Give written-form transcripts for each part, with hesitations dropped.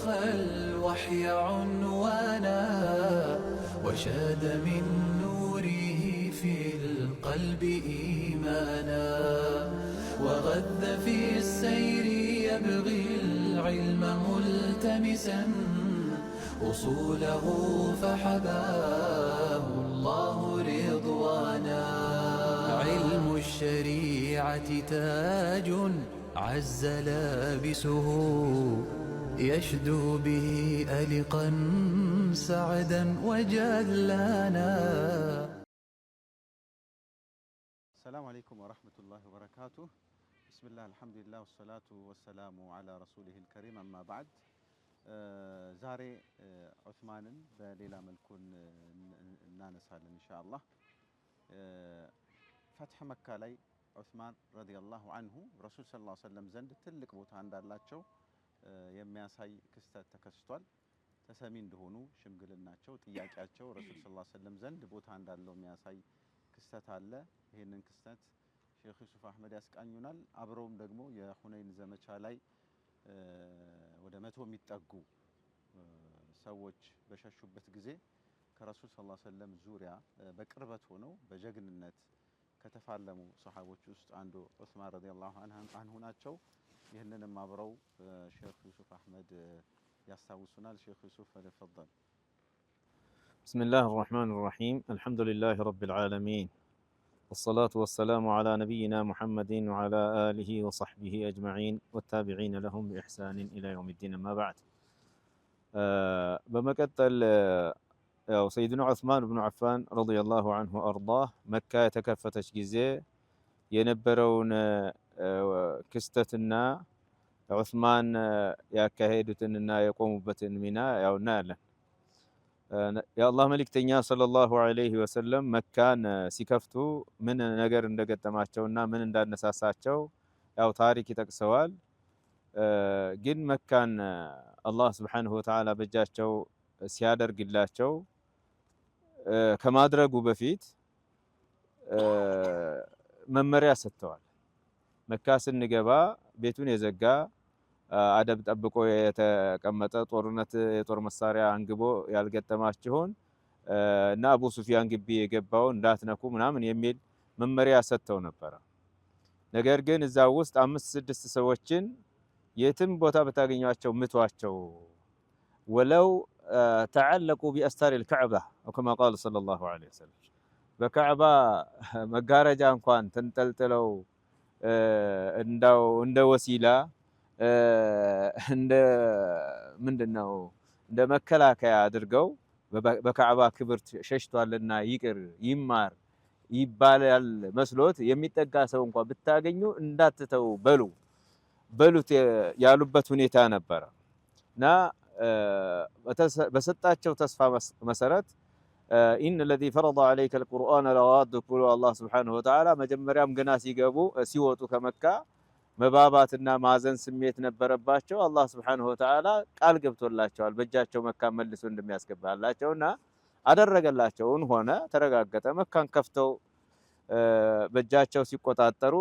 تلقى الوحي عنوانا وشاد من نوره في القلب إيمانا وغذ في السير يبغي العلم ملتمسا أصوله فحباه الله رضوانا علم الشريعة تاج عز لابسه يشدو به ألقا سعدا وجلانا. السلام عليكم ورحمة الله وبركاته. بسم الله الحمد لله والصلاة والسلام على رسوله الكريم أما بعد ዛሬ ዑስማንን በሌላ መልኩ እናነሳለን ኢንሻአላህ። ፈትህ መካ ላይ ዑስማን ረዲየላሁ ዐንሁ ረሱል ሰለላሁ ዐለይሂ ወሰለም ዘንድ ትልቅ ቦታ እንዳላቸው የሚያሳይ ክስተት ተከስቷል። ተሰሚ እንደሆኑ ሽምግልናቸው፣ ጥያቄያቸው ረሱል ሰለላሁ ዐለይሂ ወሰለም ዘንድ ቦታ እንዳለው የሚያሳይ ክስተት አለ። ይህንን ክስተት ሼክ ዩሱፍ አህመድ ያስቃኙናል። አብረውም ደግሞ የሁነይን ዘመቻ ላይ ወደ 100 የሚጠጉ ሰዎች በሸሹበት ጊዜ ከረሱል ሰለላሁ ዐለይሂ ወሰለም ዙሪያ በቅርበት ሆነው በጀግንነት ከተፋለሙ ሰሃቦች ውስጥ አንዱ ዑስማን ረዲየላሁ ዐንሁ ናቸው። ይህንንም አብረው ሼክ ዩሱፍ አህመድ ያስታውሱናል። ሼክ ዩሱፍ ተፈضل። بسم الله الرحمن الرحيم الحمد لله رب العالمين والصلاة والسلام على نبينا محمد وعلى آله وصحبه أجمعين والتابعين لهم بإحسان إلى يوم الدين. ما بعد بمكتل سيدنا عثمان بن عفان رضي الله عنه وأرضاه مكة يتكفتش جزء ينبرون كستتنا عثمان يا كهيدتنا يقوم بتنمينا يا نالا يا الله ملك تنيا صلى الله عليه وسلم مكان سيكفتو من نجر እንደገጠማቸውና ምን እንዳነሳሳቸው ያው ታሪክ ይጠቅሰዋል። ግን መካን አላህ Subhanahu Wa Ta'ala በእጃቸው ሲያደርግላቸው ከማድረጉ በፊት መመሪያ ሰጥተዋል። መካ ስንገባ ቤቱን የዘጋ አደብ ጠብቆ የተቀመጠ ጦርነት የጦር መሳሪያ አንግቦ ያልገጠማችሁን እና አቡ ሱፊያን ግቢ የገባው እንዳትነኩ ምናምን የሚል መመሪያ ሰጥተው ነበር። ነገር ግን እዛው ውስጥ 5-6 ሰዎችን የትም ቦታ በታገኛቸው ምቷቸው ወለው ተዓለቁ ቢአስታር الكعبة كما قال صلى الله عليه وسلم በካዕባ መጋረጃ እንኳን ተንጠልጥለው እንዳው እንደ ወሲላ እንደ ምንድነው እንደ መከላከያ አድርገው በካዕባ ክብር ሸሽቷልና ይቅር ይማር ይባላል መስሎት የሚጠጋ ሰው እንኳን ብታገኙ እንዳትተው በሉት ያሉበት ሁኔታ ነበር እና በሰጣቸው ተስፋ መሰረት ኢነ الذي فرض عليك القرآن لرادك ብሎ አላህ Subhanahu Wa Ta'ala መጀመሪያም ገና ሲወጡ ከመካ መባባትና ማዘን ስሜት ነበረባቸው። አላህ Subhanahu Wa Ta'ala ቃል ገብቶላቸዋል በእጃቸው መካ መልሶ እንደሚያስገባላቸውና አደረገላቸውን ሆነ ተረጋገጠ። መካን ከፍተው በእጃቸው ሲቆጣጠሩ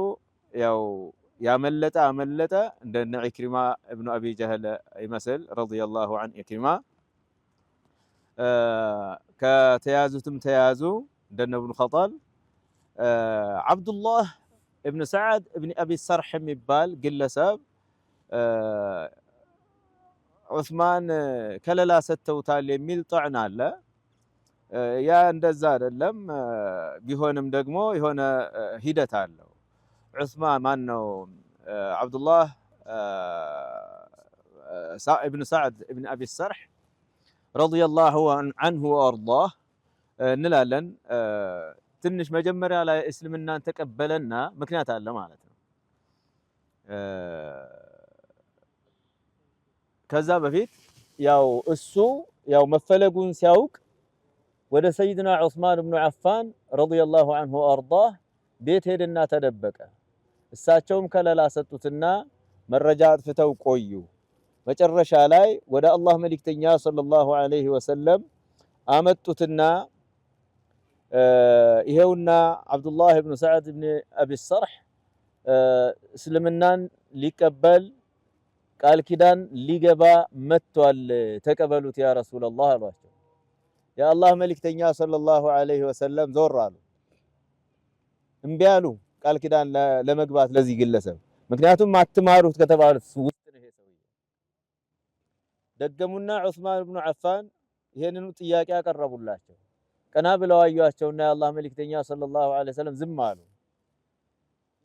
ያው ያመለጠ አመለጠ እንደነ ኢክሪማ ኢብኑ አቢ ጀህል ይመስል ረዲየላሁ ዐን ኢክሪማ ከተያዙትም ተያዙ እንደነ ኢብኑ ኸጣል አብዱላህ ابن سعد ابن أبي السرح የሚባል ግለሰብ ዑስማን ከለላ ሰጥተውታል የሚል ጣዕና አለ። ያ እንደዛ አይደለም ቢሆንም ደግሞ የሆነ ሂደት አለው። ዑስማን ማን ነው አብዱላህ ابن سعد ابن أبي السرح رضي الله عنه وأرضاه እንላለን። ትንሽ መጀመሪያ ላይ እስልምናን ተቀበለና ምክንያት አለ ማለት ነው። ከዛ በፊት ያው እሱ ያው መፈለጉን ሲያውቅ ወደ ሰይድና ዑስማን ኢብኑ አፋን ረዲየላሁ ዐንሁ ወአርዳህ ቤት ሄደና ተደበቀ። እሳቸውም ከለላ ሰጡትና መረጃ አጥፍተው ቆዩ። መጨረሻ ላይ ወደ አላህ መልእክተኛ ሰለላሁ ዐለይሂ ወሰለም አመጡትና ይሄውና አብዱላህ ኢብኑ ሰዕድ ኢብኑ አቢ ሰርሕ እስልምናን ሊቀበል ቃል ኪዳን ሊገባ መጥቷል ተቀበሉት ያ ረሱላህ አሏቸው። የአላህ መልእክተኛ ሰለላሁ ዐለይሂ ወሰለም ዞር አሉ፣ እምቢ አሉ ቃል ኪዳን ለመግባት ለዚህ ግለሰብ። ምክንያቱም አትማሩት ከተባሉት ውስጥ ነው ይሄ ሰውዬ። ደገሙና ዑስማን ብኑ አፋን ይሄንኑ ጥያቄ ያቀረቡላቸው። ቀና ብለው አዩአቸውና የአላህ መልእክተኛ ሰለላሁ ዐለይሂ ወሰለም ዝም አሉ።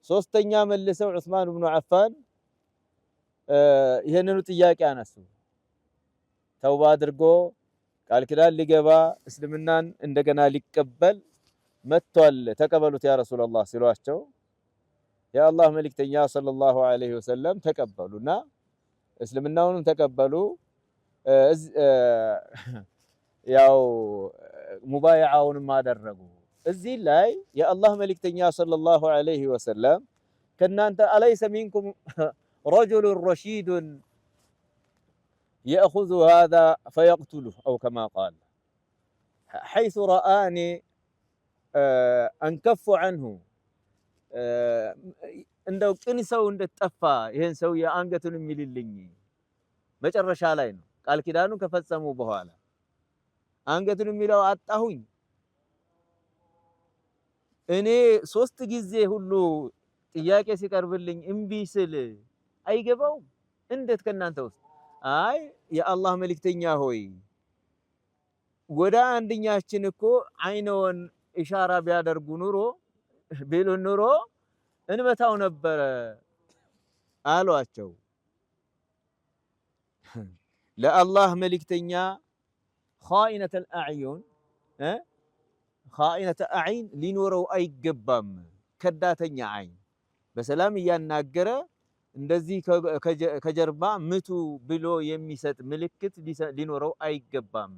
ሶስተኛ መልሰው ዑስማን ብኑ አፋን ይሄንኑ ጥያቄ አነሱ። ተውባ አድርጎ ቃል ኪዳን ሊገባ እስልምናን እንደገና ሊቀበል መጥቷል ተቀበሉት ያ ረሱላህ ሲሏቸው የአላህ መልእክተኛ ሰለላሁ ዐለይሂ ወሰለም ተቀበሉና እስልምናውንም ተቀበሉ። ያው ሙባይዓውንም አደረጉ። እዚህ ላይ የአላህ መልእክተኛ ሰለላሁ ዐለይሂ ወሰለም ከናንተ አለይሰ ሚንኩም ረጁሉን ረሺዱን የእኹዙ ሃዛ ፈየቅቱሉሁ አው ከማ ቃል ሐይሱ ረአኒ አንከፉ ዐንሁ እንደው ቅን ሰው እንደጠፋ ይሄን ሰው የአንገቱን የሚልልኝ መጨረሻ ላይ ነው። ቃል ኪዳኑን ከፈጸሙ በኋላ አንገቱን የሚለው አጣሁኝ። እኔ 3 ጊዜ ሁሉ ጥያቄ ሲቀርብልኝ እምቢ ስል አይገባውም። እንዴት ከናንተ ውስጥ አይ የአላህ መልእክተኛ ሆይ ወደ አንድኛችን እኮ አይነውን ኢሻራ ቢያደርጉ ኑሮ ቢሉን ኑሮ እንመታው ነበረ አሏቸው። ለአላህ መልእክተኛ ኻኢነተል አዕዩን ኻኢነተ አዕይን ሊኖረው አይገባም። ከዳተኛ አይን በሰላም እያናገረ እንደዚህ ከጀርባ ምቱ ብሎ የሚሰጥ ምልክት ሊኖረው አይገባም።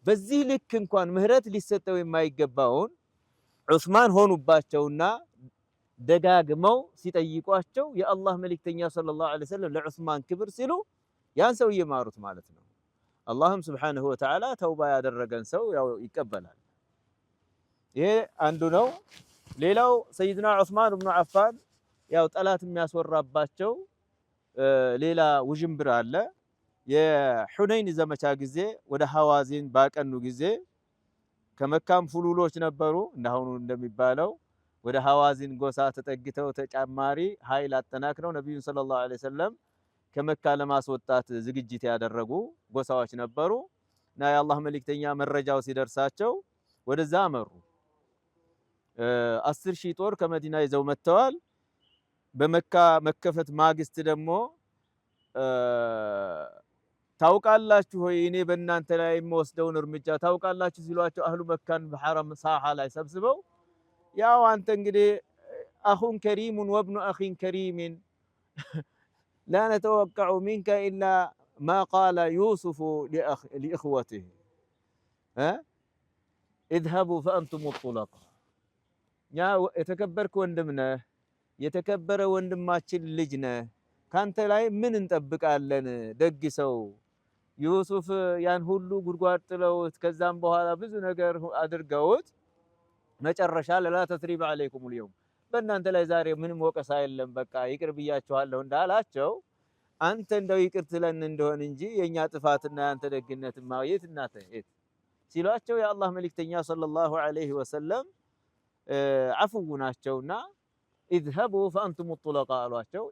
በዚህ ልክ እንኳን ምህረት ሊሰጠው የማይገባውን ዑስማን ሆኑባቸውና ደጋግመው ሲጠይቋቸው የአላህ መልእክተኛ ሰለላሁ ዐለይሂ ወሰለም ለዑስማን ክብር ሲሉ ያን ሰው እየማሩት ማለት ነው። አላህም ሱብሓነሁ ወተዓላ ተውባ ያደረገን ሰው ያው ይቀበላል። ይሄ አንዱ ነው። ሌላው ሰይድና ዑስማን ብኑ አፋን ያው ጠላት የሚያስወራባቸው ሌላ ውዥንብር አለ። የሑነይን ዘመቻ ጊዜ ወደ ሐዋዚን ባቀኑ ጊዜ ከመካም ፉሉሎች ነበሩ እንዳሁኑ እንደሚባለው ወደ ሐዋዚን ጎሳ ተጠግተው ተጨማሪ ኃይል አጠናክረው ነብዩን ሰለላሁ ዐለይሂ ወሰለም ከመካ ለማስወጣት ዝግጅት ያደረጉ ጎሳዎች ነበሩ እና የአላህ መልእክተኛ መረጃው ሲደርሳቸው ወደዛ አመሩ። 10,000 ጦር ከመዲና ይዘው መጥተዋል። በመካ መከፈት ማግስት ደግሞ ታውቃላችሁ ሆይ እኔ በእናንተ ላይ የምወስደውን እርምጃ ታውቃላችሁ ሲሏቸው አህሉ መካን በሐረም ሳሓ ላይ ሰብስበው ያው አንተ እንግዲህ አኹን ከሪሙን ወብኑ አኺን ከሪሚን ላ ነተወቀዑ ሚንከ ኢላ ማ ቃለ ዩሱፉ ሊእኽወቲህ ኢዝሀቡ ፈአንቱም ጡለቃ። የተከበርክ ወንድም ነህ፣ የተከበረ ወንድማችን ልጅ ነህ። ካንተ ላይ ምን እንጠብቃለን? ደግ ሰው ዩሱፍ ያን ሁሉ ጉድጓድ ጥለውት ከዛም በኋላ ብዙ ነገር አድርገውት መጨረሻ ለላ ተስሪበ ዐለይኩም አልየውም በእናንተ ላይ ዛሬ ምንም ወቀሳ የለም በቃ ይቅር ብያችኋለሁ እንዳላቸው አንተ እንደው ይቅር ትለን እንደሆን እንጂ የኛ ጥፋትና ያንተ ደግነትማ የት እናተ የት ሲሏቸው የአላህ መልእክተኛ ሰለላሁ ዐለይሂ ወሰለም አፍው ናቸውና ኢዝሀቡ ፈአንቱም ጡለቃ አሏቸው።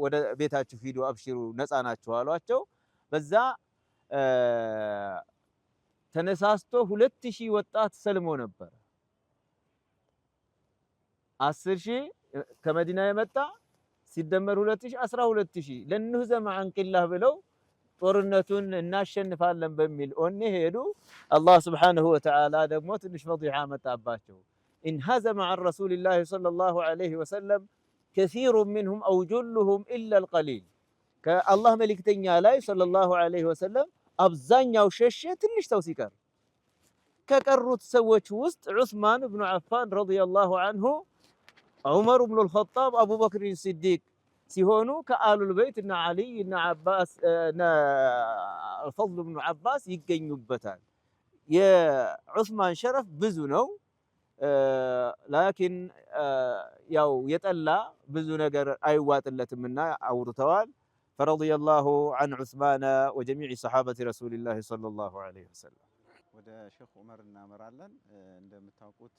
ወደ ቤታችሁ ሂዱ አብሽሩ ነፃ ናችሁ አሏቸው። በዛ ተነሳስቶ 2000 ወጣት ሰልሞ ነበር። 10,000 ከመዲና የመጣ ሲደመር 2000 12,000 ለንህዘም አንቂላህ ብለው ጦርነቱን እናሸንፋለን በሚል ኦኔ ሄዱ። አላህ ሱብሓነሁ ወተዓላ ደግሞ ትንሽ ፈዲሓ መጣባቸው። انهزم عن رسول الله صلى الله عليه وسلم كثير منهم أو جلهم إلا القليل كالله ملك تنيا لاي صلى الله عليه وسلم أبزانيا وششة تنش توسيكر كقرت سوت وسط عثمان بن عفان رضي الله عنه عمر بن الخطاب أبو بكر الصديق سيهونو كآل البيت إن علي إن عباس إن الفضل بن عباس يقينوا بتان يا عثمان شرف بزنو ላኪን ያው የጠላ ብዙ ነገር አይዋጥለትምና አውርተዋል። ፈረዲየላሁ ዐን ዑስማነ ወጀሚዕ ሰሓበቲ ረሱሊላሂ ሰለላሁ ዐለይሂ ወሰለም። ወደ ሼክ ዑመር እናመራለን። እንደምታውቁት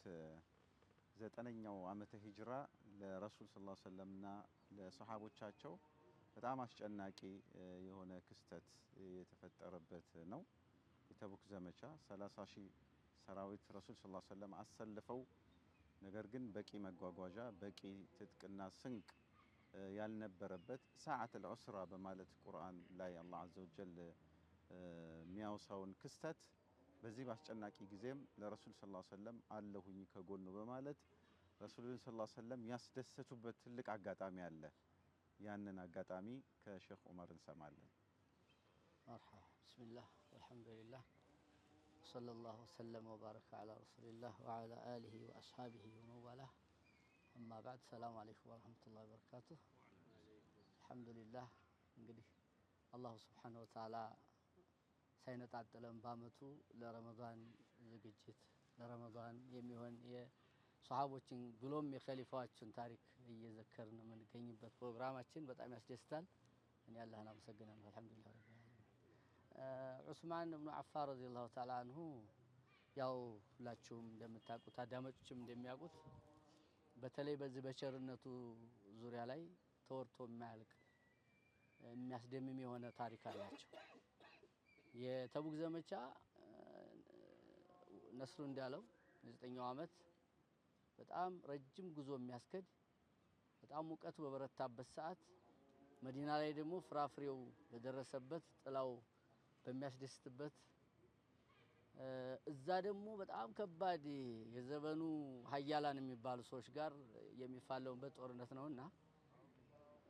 9ኛው ዓመተ ሂጅራ ለረሱል ሰለላሁ ዐለይሂ ወሰለምና ለሰሓቦቻቸው በጣም አስጨናቂ የሆነ ክስተት የተፈጠረበት ነው። የተቡክ ዘመቻ 30 ሺህ ሰራዊት ረሱል ሰለላሁ ዐለይሂ ወሰለም አሰልፈው፣ ነገር ግን በቂ መጓጓዣ በቂ ትጥቅና ስንቅ ያልነበረበት ሰዓተል ዑስራ በማለት ቁርአን ላይ አላህ ዐዘ ወጀል የሚያወሳውን ክስተት በዚህ በአስጨናቂ ጊዜም ለረሱል ሰለላሁ ዐለይሂ ወሰለም አለሁኝ ከጎኑ በማለት ረሱልን ሰለላሁ ዐለይሂ ወሰለም ያስደሰቱበት ትልቅ አጋጣሚ አለ። ያንን አጋጣሚ ከሼክ ዑመር እንሰማለን። መርሐባ ቢስሚላህ ወልሐምዱሊላህ ወሰለላሁ ወሰለም ወባረከ ዐላ ረሱሊላህ ወዐላ አሊሂ ወአስሐቢሂ ወመንዋላህ አማ በዕድ። ሰላሙ አለይኩም ወረሕመቱላሂ ወበረካቱህ። አልሐምዱሊላህ እንግዲህ አላሁ ስብሓነሁ ወተዓላ ሳይነጣጥለን በአመቱ ለረመዳን ዝግጅት ለረመዳን የሚሆን የሰሃቦችን ብሎም የኸሊፋዎችን ታሪክ እየዘከርን የምንገኝበት ፕሮግራማችን በጣም ያስደስታል። እኔ አላህን አመሰግናለሁ። አልሐምዱሊላህ ረቢል ዓለሚን። ዑስማን ብኑ አፋን ረዲየላሁ ተዓላ አንሁ ያው ሁላችሁም እንደምታውቁት አዳማጮችም እንደሚያውቁት በተለይ በዚህ በቸርነቱ ዙሪያ ላይ ተወርቶ የማያልቅ የሚያስደምም የሆነ ታሪክ አላቸው። የተቡክ ዘመቻ ነስሩ እንዳለው 9ኛው ዓመት በጣም ረጅም ጉዞ የሚያስከድ በጣም ሙቀቱ በበረታበት ሰዓት መዲና ላይ ደግሞ ፍራፍሬው በደረሰበት ጥላው በሚያስደስትበት እዛ ደግሞ በጣም ከባድ የዘመኑ ሀያላን የሚባሉ ሰዎች ጋር የሚፋለሙበት ጦርነት ነውና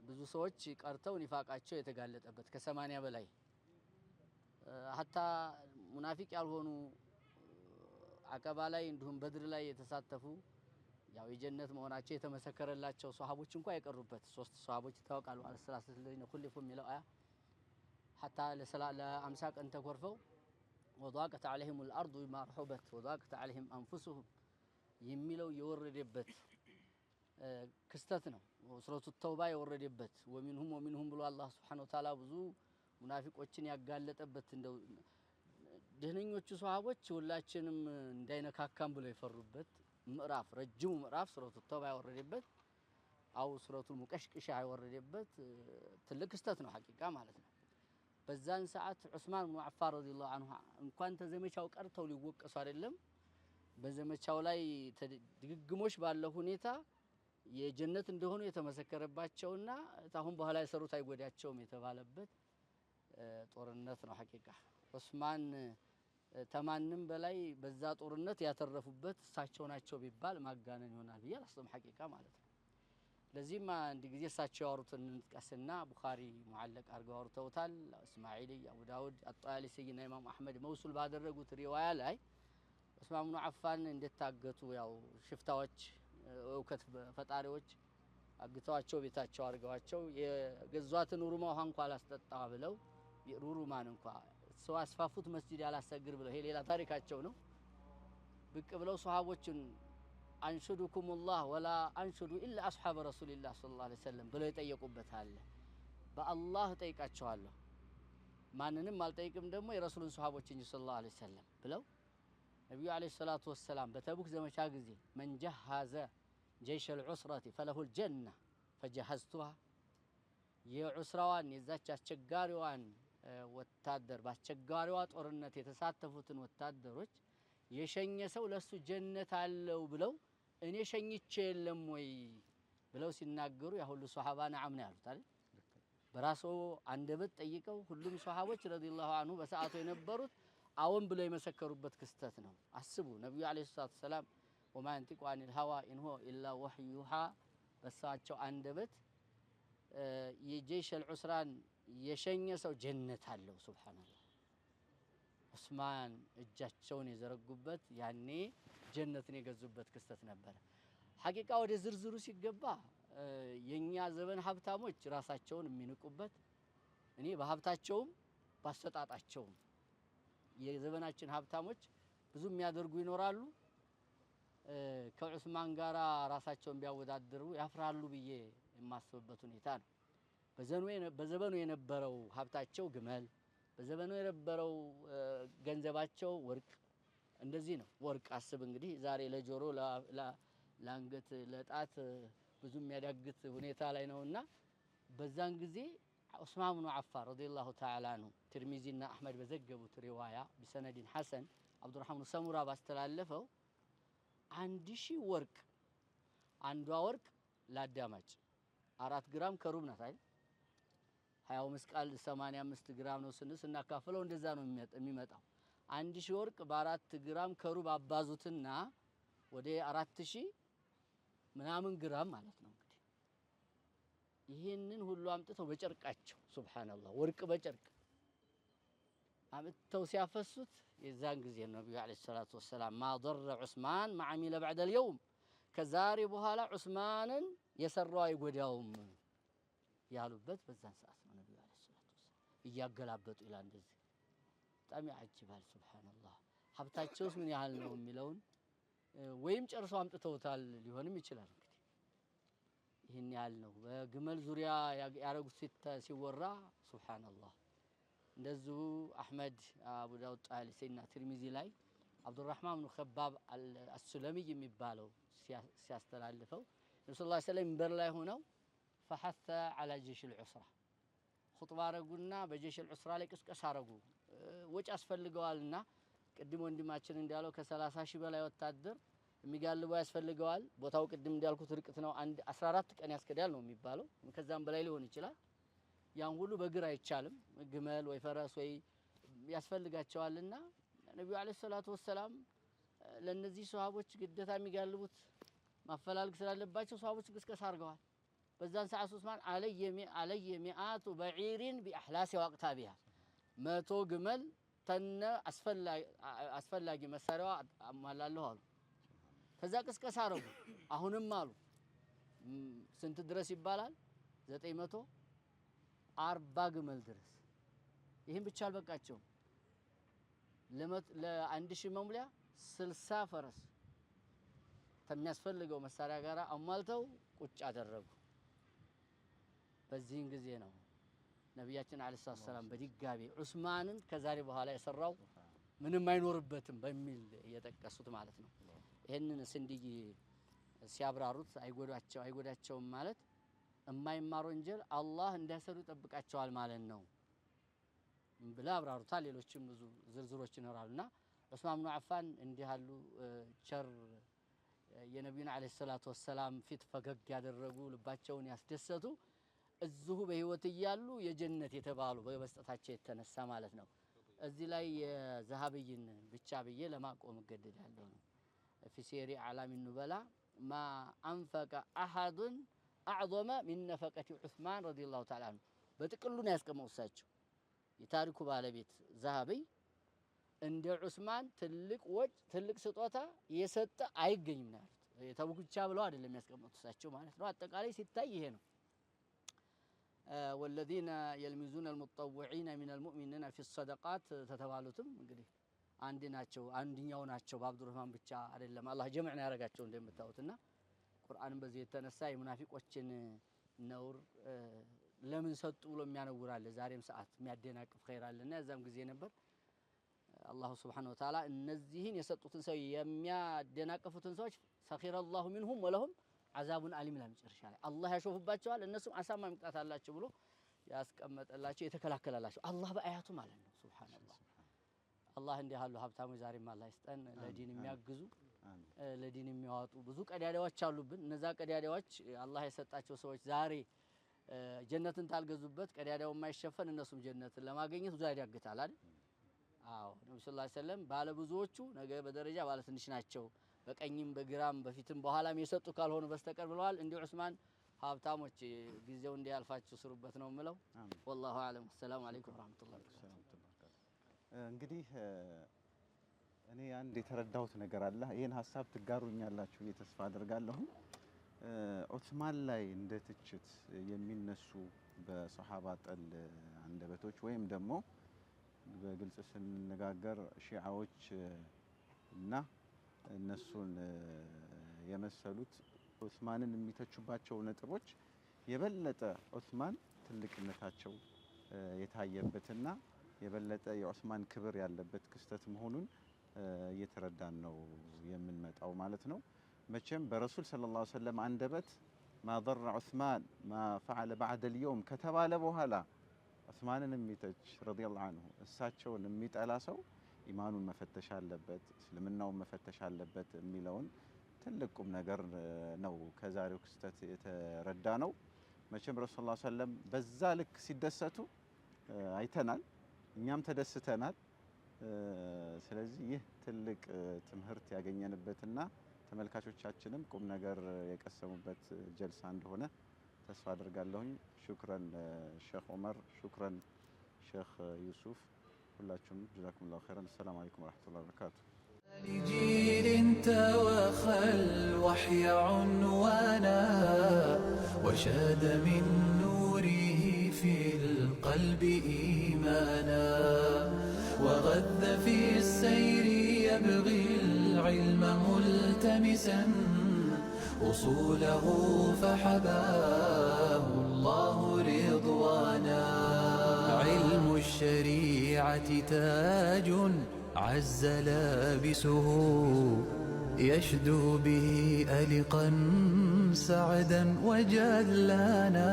ብዙ ሰዎች ቀርተው ኒፋቃቸው የተጋለጠበት ከ80 በላይ ሀታ ሙናፊቅ ያልሆኑ አቀባ ላይ እንዲሁም በድር ላይ የተሳተፉ ያው የጀነት መሆናቸው የተመሰከረላቸው ሷሃቦች እንኳን የቀሩበት 3 ሷሃቦች ይታወቃሉ። አልሰላሰ ለነ ኩልፉ የሚለው አያ ሀታ ለ50 ቀን ተኮርፈው ወضاقت عليهم الارض بما رحبت وضاقت عليهم انفسهم የሚለው የወረደበት ክስተት ነው። ሱረቱ ተውባ የወረደበት ወሚንሁም ብሎ አላህ Subhanahu Wa Ta'ala ብዙ ሙናፊቆችን ያጋለጠበት እንደው ደህነኞቹ ሷሃቦች ሁላችንም እንዳይነካካም ብለው የፈሩበት ምዕራፍ ረጅሙ ምዕራፍ ሱረቱ ተውባ የወረደበት አው ሱረቱ ሙቀሽቅሻ የወረደበት ትልቅ ክስተት ነው ሐቂቃ ማለት ነው። በዛን ሰዓት ዑስማን ብኑ አፋን ረዲየላሁ ዐንሁ እንኳን ተዘመቻው ቀርተው ሊወቀሱ አይደለም በዘመቻው ላይ ድግግሞሽ ባለው ሁኔታ የጀነት እንደሆኑ የተመሰከረባቸውና ታሁን በኋላ የሰሩት አይጎዳቸውም የተባለበት ጦርነት ነው ሐቂቃ። ዑስማን ተማንም በላይ በዛ ጦርነት ያተረፉበት እሳቸው ናቸው ቢባል ማጋነን ይሆናል ብዬ አላስብም ሐቂቃ ማለት ነው። ለዚህም አንድ ጊዜ እሳቸው ያወሩትን እንጥቀስና ቡኻሪ ሙዓለቅ አድርገው አውርተውታል። እስማዒሊ፣ አቡ ዳውድ፣ አጣያሊሲና ኢማም አህመድ መውሱል ባደረጉት ሪዋያ ላይ ዑስማን ብኑ አፋን እንደታገቱ ያው ሽፍታዎች እውከት ፈጣሪዎች አግተዋቸው ቤታቸው አድርገዋቸው የገዟትን ሩማ ውሃ እንኳን አላስጠጣ ብለው ሩሩማን እንኳን ሰው አስፋፉት መስጂድ ያላሰግር ብለው ይሄ ሌላ ታሪካቸው ነው። ብቅ ብለው ሷሃቦችን አንሹዱኩሙላህ ወላ አንሹዱ ኢላ አስሐበ ረሱሊላህ ሰለላሁ ዐለይሂ ወሰለም ብለው የጠየቁበታል። በአላህ ጠይቃቸዋለሁ ማንንም አልጠይቅም ደግሞ የረሱልን ሷሃቦች እንጂ ሰለላሁ ዐለይሂ ወሰለም ብለው ነብዩ ዐለይሂ ሰላቱ ወሰላም በተቡክ ዘመቻ ጊዜ መን ጀሃዘ ጀይሽ العسرة فله الجنة فجهزتها የዑስራዋን የዛች አስቸጋሪዋን ወታደር ባስቸጋሪዋ ጦርነት የተሳተፉትን ወታደሮች የሸኘ ሰው ለሱ ጀነት አለው ብለው እኔ ሸኝቼ የለም ወይ ብለው ሲናገሩ ያ ሁሉ ሱሐባ ነዓም ነው ያሉት አይደል። በራስዎ አንደበት ጠይቀው ሁሉም ሱሐቦች ረዲየላሁ ዐንሁ በሰዓቱ የነበሩት አዎን ብለው የመሰከሩበት ክስተት ነው። አስቡ ነብዩ አለይሂ ሰላቱ ሰላም ወማ ينطق عن الهوى إن هو إلا وحي يوحى በሳቸው አንደበት የጀይሽ العسራን የሸኘ ሰው ጀነት አለው። ሱብሃንአላህ ዑስማን እጃቸውን የዘረጉበት ያኔ ጀነትን የገዙበት ክስተት ነበር። ሐቂቃ ወደ ዝርዝሩ ሲገባ የኛ ዘመን ሀብታሞች ራሳቸውን የሚንቁበት እኔ በሀብታቸውም ባሰጣጣቸውም የዘመናችን ሀብታሞች ብዙ የሚያደርጉ ይኖራሉ። ከዑስማን ጋራ ራሳቸውን ቢያወዳድሩ ያፍራሉ ብዬ የማስብበት ሁኔታ ነው። በዘመኑ የነበረው ሀብታቸው ግመል፣ በዘመኑ የነበረው ገንዘባቸው ወርቅ፣ እንደዚህ ነው። ወርቅ አስብ እንግዲህ ዛሬ ለጆሮ ለአንገት ለጣት ብዙ የሚያዳግት ሁኔታ ላይ ነውና በዛን ጊዜ ዑስማን ብኑ አፋን ረዲየላሁ ተዓላ አንሁ ትርሚዚና አህመድ በዘገቡት ሪዋያ ቢሰነድን ሐሰን አብዱራህማን ሰሙራ ባስተላለፈው 1000 ወርቅ አንዷ ወርቅ ለአዳማጭ 4 ግራም ከሩብ ናት አይደል? 20 መስቃል 85 ግራም ነው ስናካፍለው እንደዛ ነው የሚመጣው። 1000 ወርቅ በ4 ግራም ከሩብ አባዙትና ወደ 4000 ምናምን ግራም ማለት ነው። እንግዲህ ይሄንን ሁሉ አምጥተው በጨርቃቸው ሱብሃንአላህ ወርቅ በጨርቅ አምጥተው ሲያፈሱት የዛን ጊዜ ነብዩ አለይሂ ሰላቱ ወሰላም ማ ضر ዑስማን ما عمل بعد اليوم ከዛሬ በኋላ ዑስማንን የሰራው አይጎዳውም ያሉበት በዛን ሰዓት ነው። ነብዩ አለይሂ ሰላቱ ወሰላም እያገላበጡ ይላል እንደዚህ በጣም ያጅባል። ሱብሃንአላህ ሀብታቸውስ ምን ያህል ነው የሚለውን ወይም ጨርሶ አምጥተውታል ሊሆንም ይችላል። እንግዲህ ይሄን ያህል ነው። በግመል ዙሪያ ያረጉት ሲወራ ሱብሃንአላህ እንደዚሁ አህመድ አቡ ዳውድ ጣሊሲና ትርሚዚ ላይ አብዱራህማን ብኑ ኸባብ አልሱለሚ የሚባለው ሲያስተላልፈው ነብዩ ሰለላሁ ዐለይሂ ወሰለም መንበር ላይ ሆነው فحث على جيش العسرة خطبه አረጉና በጀሽ العسرة ላይ ቅስቀሳ አረጉ። ወጭ አስፈልገዋልና ቅድም ወንድማችን እንዳለው ከ30 ሺህ በላይ ወታደር የሚጋልበው ያስፈልገዋል። ቦታው ቅድም እንዳልኩት ርቀት ነው። 14 ቀን ያስከዳል ነው የሚባለው። ከዛም በላይ ሊሆን ይችላል። ያን ሁሉ በእግር አይቻልም። ግመል ወይ ፈረስ ወይ ያስፈልጋቸዋልና ነብዩ አለይሂ ሰላቱ ወሰላም ለነዚህ ሷሃቦች ግዴታ የሚጋልቡት ማፈላልግ ስላለባቸው ሷሃቦች ቅስቀሳ አድርገዋል። በዛን ሰዓት ዑስማን አለየ ሚአቱ በዒሪን ቢአህላሲ ወቅታቢያ 100 ግመል ተነ አስፈላጊ መሳሪያዋ አሟላለሁ አሉ። ከዛ ቅስቀሳ አረጉ። አሁንም አሉ ስንት ድረስ ይባላል? 940 ግመል ድረስ። ይሄን ብቻ አልበቃቸውም። ለ1000 መሙሊያ 60 ፈረስ ከሚያስፈልገው መሳሪያ ጋር አሟልተው ቁጭ አደረጉ። በዚህን ጊዜ ነው ነብያችን አለይሂ ሰላም በድጋሚ ዑስማንን ከዛሬ በኋላ የሰራው ምንም አይኖርበትም በሚል እየጠቀሱት ማለት ነው። ይሄንን ስንድይ ሲያብራሩት አይጎዳቸውም ማለት የማይማር ወንጀል አላህ እንዳይሰሩ ይጠብቃቸዋል ማለት ነው ብላ አብራሩታል። ሌሎችም ብዙ ዝርዝሮች ይኖራሉና ዑስማን ብኑ አፋን እንዲህ ያሉ ቸር የነብዩን አለይሂ ሰላቱ ወሰላም ፊት ፈገግ ያደረጉ ልባቸውን ያስደሰቱ እዚሁ በህይወት እያሉ የጀነት የተባሉ በመስጠታቸው የተነሳ ማለት ነው። እዚህ ላይ የዘሃብይን ብቻ ብዬ ለማቆም እገደዳለሁ ነው። في سير أعلام النبلاء ما أنفق أحد أعظم من نفقة عثمان رضي الله تعالى عنه በጥቅሉ ነው ያስቀመው እሳቸው የታሪኩ ባለቤት ዘሃብይ እንደ ዑስማን ትልቅ ወጭ ትልቅ ስጦታ የሰጠ አይገኝም ነው ያሉት። የተቡክቻ ብለው አይደለም ያስቀመጡት እሳቸው ማለት ነው። አጠቃላይ ሲታይ ይሄ ነው። والذين يلمزون المتطوعين من المؤمنين في الصدقات ተተባሉትም እንግዲህ አንድኛው ናቸው። በአብዱራህማን ብቻ አይደለም አላህ ጀምዕና ያረጋቸው እንደምታውቁትና ቁርአንን በዚህ የተነሳ የሙናፊቆችን ነውር ለምን ሰጡ ብሎ የሚያነውራል። ዛሬም ሰዓት የሚያደናቅፍ ኸይር አለና ያዛም ጊዜ ነበር። አላህ Subhanahu Wa Ta'ala እነዚህን የሰጡትን ሰው የሚያደናቅፉትን ሰዎች ሰኺረ አላሁ ሚንሁም ወለሁም አዛቡን አሊም ለመጨረሻ ላይ አላህ ያሾፍባቸዋል እነሱም አሳማኝ ቅጣት አላቸው ብሎ ያስቀመጠላቸው የተከላከለላቸው አላህ በአያቱ ማለት ነው። ሱብሃንአላህ አላህ እንዲህ ያሉ ሀብታሞች ዛሬም አላህ ይስጠን። ለዲን የሚያግዙ ለዲን የሚያወጡ ብዙ ቀዳዳዎች አሉብን። እነዛ ቀዳዳዎች አላህ የሰጣቸው ሰዎች ዛሬ ጀነትን ታልገዙበት ቀዳዳው የማይሸፈን እነሱም ጀነትን ለማግኘት ብዙ ያዳግታል አይደል? አዎ ነብዩ ሰለላሁ ዐለይሂ ወሰለም ባለ ብዙዎቹ ነገ በደረጃ ባለ ትንሽ ናቸው፣ በቀኝም በግራም በፊትም በኋላም የሰጡ ካልሆኑ በስተቀር ብለዋል። እንዲሁ ዑስማን ሀብታሞች ጊዜው እንዲያልፋችሁ ስሩበት ነው የምለው። ወላሁ አለም። ሰላም አለይኩም ወራህመቱላሂ ወበረካቱ። እንግዲህ እኔ አንድ የተረዳሁት ነገር አለ። ይሄን ሀሳብ ትጋሩኛላችሁ ብዬ ተስፋ አደርጋለሁ። ዑስማን ላይ እንደ ትችት የሚነሱ በሰሃባ ጠል አንደበቶች ወይም ደግሞ በግልጽ ስንነጋገር ሺዓዎች እና እነሱን የመሰሉት ዑስማንን የሚተቹባቸው ነጥቦች የበለጠ ዑስማን ትልቅነታቸው የታየበትና የበለጠ የዑስማን ክብር ያለበት ክስተት መሆኑን እየተረዳን ነው የምንመጣው ማለት ነው። መቼም በረሱል ሰለላሁ ዐለይሂ ወሰለም አንደበት ማ ضر ዑስማን ማ ፈዐለ በዐደ ልየውም ከተባለ በኋላ ዑስማንን የሚተች ረዲየላሁ ዐንሁ እሳቸውን የሚጠላ ሰው ኢማኑን መፈተሽ አለበት፣ እስልምናውን መፈተሽ አለበት የሚለውን ትልቅ ቁም ነገር ነው ከዛሬው ክስተት የተረዳ ነው። መቼም ረሱል ሰለላሁ ዐለይሂ ወሰለም በዛ ልክ ሲደሰቱ አይተናል፣ እኛም ተደስተናል። ስለዚህ ይህ ትልቅ ትምህርት ያገኘንበትና ተመልካቾቻችንም ቁም ነገር የቀሰሙበት ጀልሳ እንደሆነ ተስፋ አድርጋለሁኝ። ሹክረን ሼክ ዑመር፣ ሹክረን ሼክ ዩሱፍ፣ ሁላችሁም ጀዛኩሙላሁ ኸይረን። ሰላም አለይኩም ወራህመቱላሂ ወበረካቱ። لجيل توخى الوحي عنوانا وشاد من نوره في القلب إيمانا وغذ في السير يبغي العلم ملتمسا أصوله فحباه الله رضوانا علم الشريعة تاج عز لابسه يشدو به ألقا سعدا وجلانا